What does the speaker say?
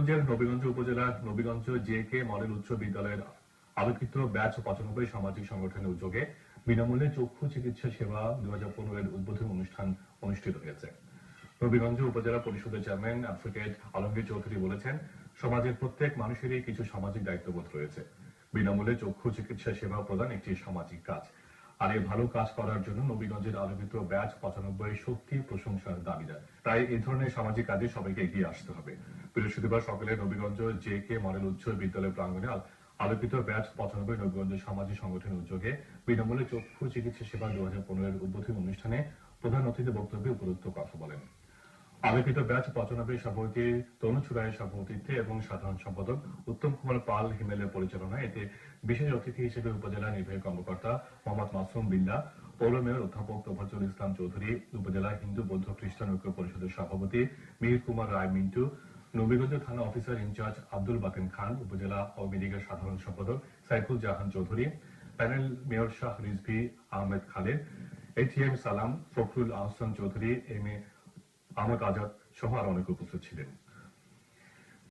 মানিকগঞ্জের নবীগঞ্জ উপজেলার নবীগঞ্জ জে.কে মডেল উচ্চ বিদ্যালয়ের আলোকিত ব্যাচ ৯৫ সামাজিক সংগঠনের উদ্যোগে বিনামূল্যে চক্ষু চিকিৎসা সেবা ২০১৫ এর উদ্বোধন অনুষ্ঠান অনুষ্ঠিত হয়েছে। নবীগঞ্জ উপজেলা পরিষদের চেয়ারম্যান অ্যাডভোকেট আলমগীর চৌধুরী বলেছেন, সমাজের প্রত্যেক মানুষেরই কিছু সামাজিক দায়িত্ববোধ রয়েছে। বিনামূল্যে চক্ষু চিকিৎসা সেবা প্রদান একটি সামাজিক কাজ। আর এই ভালো কাজ করার জন্য নবীগঞ্জের আলোকিত ব্যাচ ৯৫ সত্যি প্রশংসার দাবিদার। তাই এই ধরনের সামাজিক কাজে সবাইকে এগিয়ে আসতে হবে। বৃহস্পতিবার সকালে নবীগঞ্জ জে.কে মডেল উচ্চ বিদ্যালয় প্রাঙ্গণে আলোকিত ব্যাচ ৯৫ নবীগঞ্জ সামাজিক সংগঠনের উদ্যোগে বিনামূল্যে চক্ষু চিকিৎসা সেবা ২০১৫ এর উদ্বোধনী অনুষ্ঠানে প্রধান অতিথি বক্তব্যে উপরোক্ত কথা বলেন। আলোকিত ব্যাচ ৯৫ সভাপতি তনুজ রায়ের সভাপতিত্বে এবং সাধারণ সম্পাদক উত্তম কুমার পাল হিমেলের পরিচালনায় এতে বিশেষ অতিথি হিসেবে উপজেলা নির্বাহী কর্মকর্তা মোহাম্মদ মাসুম বিল্লাহ, পৌর মেয়র অধ্যাপক তোফাজ্জল ইসলাম চৌধুরী, উপজেলা হিন্দু বৌদ্ধ খ্রিস্টান ঐক্য পরিষদের সভাপতি মিহির কুমার রায় মিন্টু, নবীগঞ্জ থানা অফিসার ইনচার্জ আব্দুল বাতেন খান, উপজেলা আওয়ামী লীগের সাধারণ সম্পাদক Saiful Jahan Chowdhury, panel mayor Shah Rizvi Ahmed Khaled, ATM Salam, Fakhrul Ahsan Chowdhury, M A Ahmad Azad সহ আরো অনেকে উপস্থিত ছিলেন।